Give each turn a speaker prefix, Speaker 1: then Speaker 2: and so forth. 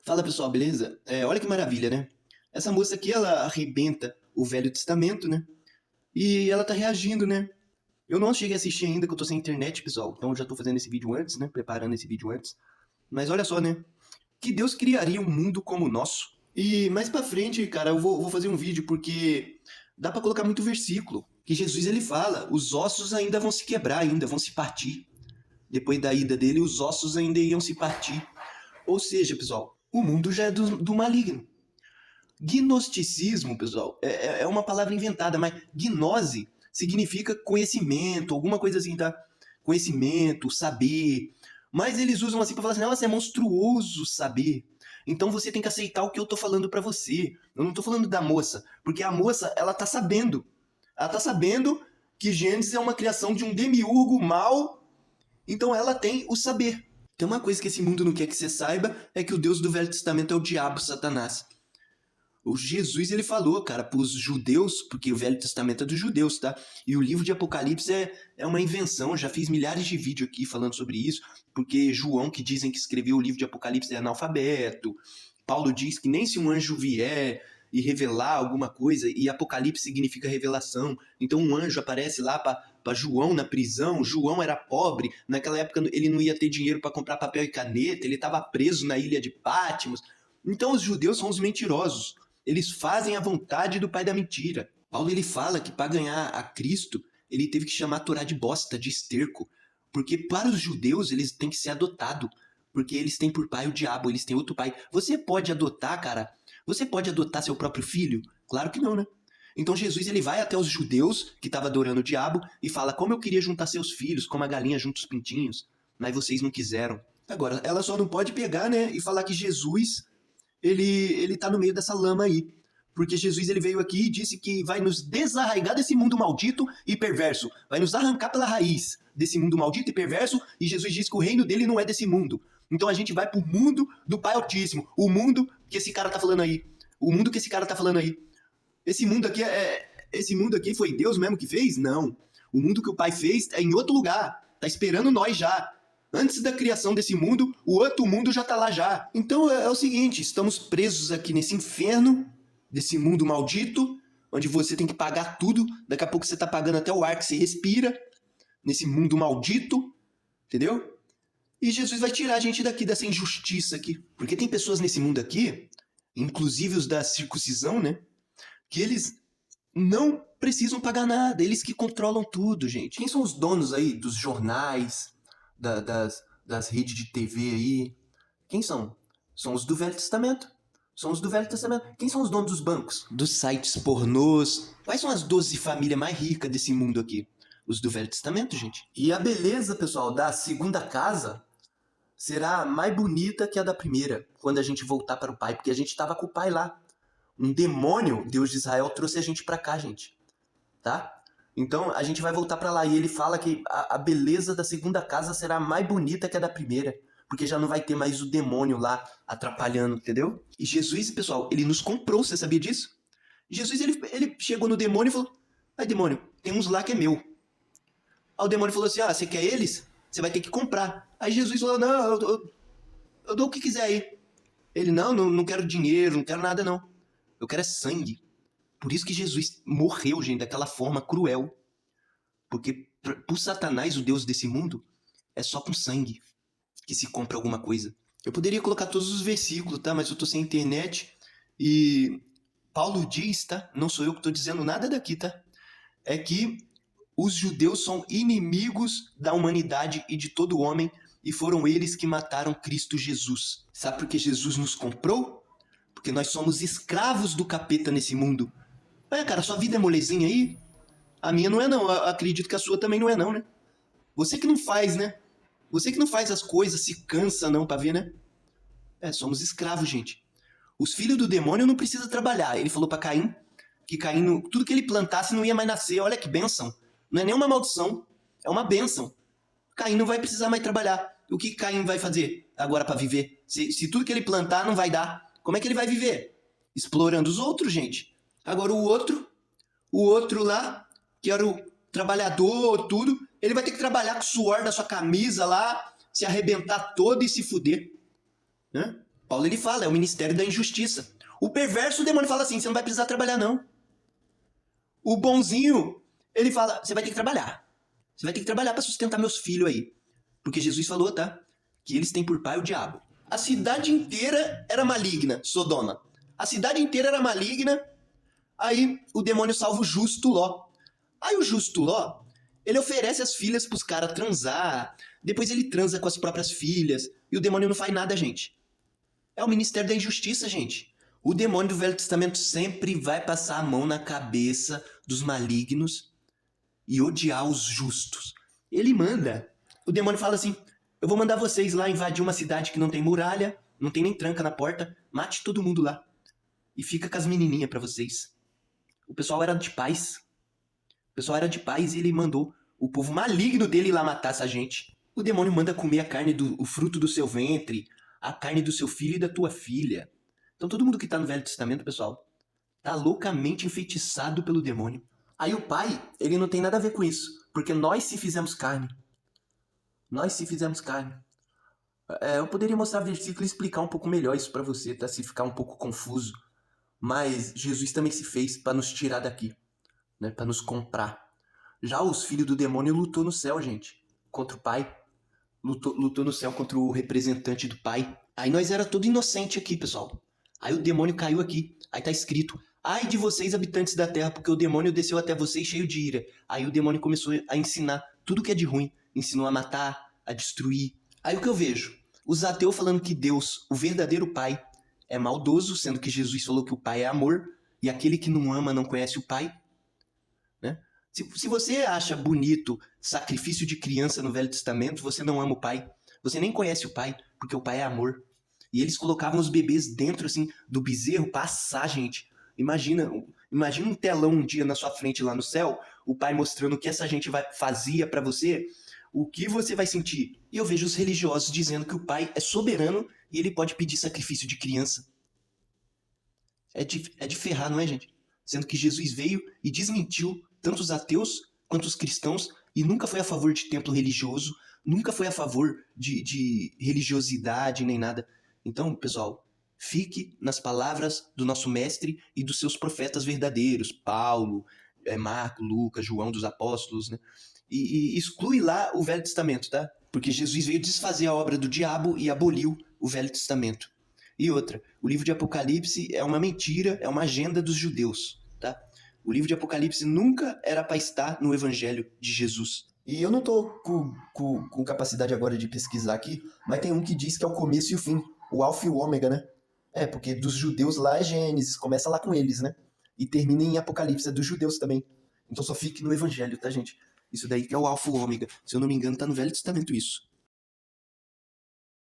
Speaker 1: Fala pessoal, beleza? Olha que maravilha, né? Essa moça aqui, ela arrebenta o Velho Testamento, né? E ela tá reagindo, né? Eu não cheguei a assistir ainda, que eu tô sem internet, pessoal. Então eu já tô fazendo esse vídeo antes, né? Preparando esse vídeo antes. Mas olha só, né? Que Deus criaria um mundo como o nosso? E mais pra frente, cara, eu vou fazer um vídeo porque dá pra colocar muito versículo. Que Jesus, ele fala, os ossos ainda vão se quebrar, ainda vão se partir. Depois da ida dele, os ossos ainda iam se partir. Ou seja, pessoal, o mundo já é do maligno. Gnosticismo, pessoal, é uma palavra inventada, mas gnose significa conhecimento, alguma coisa assim, tá? Conhecimento, saber. Mas eles usam assim pra falar assim, nossa, é monstruoso saber. Então você tem que aceitar o que eu tô falando pra você. Eu não tô falando da moça, porque a moça, ela tá sabendo. Ela tá sabendo que Gênesis é uma criação de um demiurgo mau, então ela tem o saber. Tem uma coisa que esse mundo não quer que você saiba, é que o Deus do Velho Testamento é o diabo, Satanás. O Jesus, ele falou, cara, pros judeus, porque o Velho Testamento é dos judeus, tá? E o livro de Apocalipse é uma invenção, já fiz milhares de vídeos aqui falando sobre isso, porque João, que dizem que escreveu o livro de Apocalipse, é analfabeto. Paulo diz que nem se um anjo vier e revelar alguma coisa, e Apocalipse significa revelação, então um anjo aparece lá para João na prisão. João era pobre, naquela época ele não ia ter dinheiro para comprar papel e caneta, ele estava preso na ilha de Patmos. Então os judeus são os mentirosos. Eles fazem a vontade do pai da mentira. Paulo, ele fala que para ganhar a Cristo, ele teve que chamar a Torá de bosta, de esterco, porque para os judeus eles têm que ser adotados, porque eles têm por pai o diabo, eles têm outro pai. Você pode adotar, cara? Você pode adotar seu próprio filho? Claro que não, né? Então Jesus, ele vai até os judeus que estavam adorando o diabo e fala: como eu queria juntar seus filhos, como a galinha junta os pintinhos, mas vocês não quiseram. Agora, ela só não pode pegar, né, e falar que Jesus ele tá no meio dessa lama aí. Porque Jesus, ele veio aqui e disse que vai nos desarraigar desse mundo maldito e perverso. Vai nos arrancar pela raiz desse mundo maldito e perverso. E Jesus diz que o reino dele não é desse mundo. Então a gente vai pro mundo do Pai Altíssimo. O mundo que esse cara tá falando aí. O mundo que esse cara tá falando aí. Esse mundo aqui Esse mundo aqui foi Deus mesmo que fez? Não. O mundo que o Pai fez é em outro lugar. Tá esperando nós já. Antes da criação desse mundo, o outro mundo já tá lá já. Então é o seguinte, estamos presos aqui nesse inferno, desse mundo maldito, onde você tem que pagar tudo. Daqui a pouco você tá pagando até o ar que você respira, nesse mundo maldito, entendeu? E Jesus vai tirar a gente daqui, dessa injustiça aqui. Porque tem pessoas nesse mundo aqui, inclusive os da circuncisão, né? Que eles não precisam pagar nada, eles que controlam tudo, gente. Quem são os donos aí dos jornais, das redes de TV aí? Quem são? São os do Velho Testamento. São os do Velho Testamento. Quem são os donos dos bancos? Dos sites pornôs. Quais são as 12 famílias mais ricas desse mundo aqui? Os do Velho Testamento, gente. E a beleza, pessoal, da segunda casa será mais bonita que a da primeira, quando a gente voltar para o Pai, porque a gente estava com o Pai lá. Um demônio, Deus de Israel, trouxe a gente pra cá, gente. Tá? Então a gente vai voltar pra lá. E ele fala que a beleza da segunda casa será mais bonita que a da primeira. Porque já não vai ter mais o demônio lá atrapalhando, entendeu? E Jesus, pessoal, ele nos comprou, você sabia disso? Jesus, ele chegou no demônio e falou: ai, demônio, tem uns lá que é meu. Aí o demônio falou assim: ah, você quer eles? Você vai ter que comprar. Aí Jesus falou: não, eu dou o que quiser aí. Ele: não quero dinheiro, não quero nada não. Eu quero é sangue. Por isso que Jesus morreu, gente, daquela forma cruel. Porque por Satanás, o Deus desse mundo, é só com sangue que se compra alguma coisa. Eu poderia colocar todos os versículos, tá? Mas eu tô sem internet. E Paulo diz, tá? Não sou eu que tô dizendo nada daqui, tá? É que os judeus são inimigos da humanidade e de todo homem, e foram eles que mataram Cristo Jesus. Sabe por que Jesus nos comprou? Porque nós somos escravos do capeta nesse mundo. Olha, cara, sua vida é molezinha aí? A minha não é não, eu acredito que a sua também não é não, né? Você que não faz, né? Você que não faz as coisas, se cansa não pra ver, né? Somos escravos, gente. Os filhos do demônio não precisam trabalhar. Ele falou pra Caim que Caim, tudo que ele plantasse não ia mais nascer. Olha que bênção. Não é nem uma maldição, é uma bênção. Caim não vai precisar mais trabalhar. O que Caim vai fazer agora pra viver? Se tudo que ele plantar não vai dar, como é que ele vai viver? Explorando os outros, gente. Agora o outro lá, que era o trabalhador, tudo, ele vai ter que trabalhar com o suor da sua camisa lá, se arrebentar todo e se fuder. Né? Paulo ele fala, é o ministério da injustiça. O perverso, o demônio fala assim, você não vai precisar trabalhar não. O bonzinho, ele fala, você vai ter que trabalhar. Você vai ter que trabalhar para sustentar meus filhos aí. Porque Jesus falou, tá? Que eles têm por pai o diabo. A cidade inteira era maligna, Sodoma. A cidade inteira era maligna. Aí o demônio salva o justo Ló. Aí o justo Ló, ele oferece as filhas pros caras transar. Depois ele transa com as próprias filhas. E o demônio não faz nada, gente. É o ministério da injustiça, gente. O demônio do Velho Testamento sempre vai passar a mão na cabeça dos malignos e odiar os justos. Ele manda. O demônio fala assim, eu vou mandar vocês lá invadir uma cidade que não tem muralha, não tem nem tranca na porta, mate todo mundo lá. E fica com as menininhas pra vocês. O pessoal era de paz. O pessoal era de paz e ele mandou o povo maligno dele ir lá matar essa gente. O demônio manda comer a carne o fruto do seu ventre, a carne do seu filho e da tua filha. Então todo mundo que tá no Velho Testamento, pessoal, tá loucamente enfeitiçado pelo demônio. Aí o pai, ele não tem nada a ver com isso, porque nós se fizemos carne. Nós se fizemos carne. Eu poderia mostrar versículo e explicar um pouco melhor isso pra você, tá? Se ficar um pouco confuso. Mas Jesus também se fez para nos tirar daqui, né? Para nos comprar. Já os filhos do demônio lutou no céu, gente, contra o pai. Lutou no céu contra o representante do pai. Aí nós era todo inocente aqui, pessoal. Aí o demônio caiu aqui. Aí tá escrito, ai de vocês, habitantes da terra, porque o demônio desceu até vocês cheio de ira. Aí o demônio começou a ensinar tudo que é de ruim. Ensinou a matar, a destruir. Aí o que eu vejo? Os ateus falando que Deus, o verdadeiro pai, é maldoso, sendo que Jesus falou que o pai é amor, e aquele que não ama não conhece o pai. Né? Se você acha bonito sacrifício de criança no Velho Testamento, você não ama o pai. Você nem conhece o pai, porque o pai é amor. E eles colocavam os bebês dentro assim do bezerro pra assar, gente. Imagina um telão um dia na sua frente lá no céu, o pai mostrando o que essa gente fazia pra você, o que você vai sentir. E eu vejo os religiosos dizendo que o pai é soberano e ele pode pedir sacrifício de criança. É de ferrar, não é, gente? Sendo que Jesus veio e desmentiu tanto os ateus quanto os cristãos e nunca foi a favor de templo religioso, nunca foi a favor de religiosidade nem nada. Então, pessoal, fique nas palavras do nosso mestre e dos seus profetas verdadeiros, Paulo, Marco, Lucas, João dos apóstolos, né? E exclui lá o Velho Testamento, tá? Porque Jesus veio desfazer a obra do diabo e aboliu o Velho Testamento. E outra, o livro de Apocalipse é uma mentira, é uma agenda dos judeus, tá? O livro de Apocalipse nunca era para estar no Evangelho de Jesus. E eu não tô com capacidade agora de pesquisar aqui, mas tem um que diz que é o começo e o fim, o alfa e o ômega, né? Porque dos judeus lá é Gênesis, começa lá com eles, né? E termina em Apocalipse, é dos judeus também. Então só fique no Evangelho, tá, gente? Isso daí que é o alfa e o ômega. Se eu não me engano, tá no Velho Testamento isso.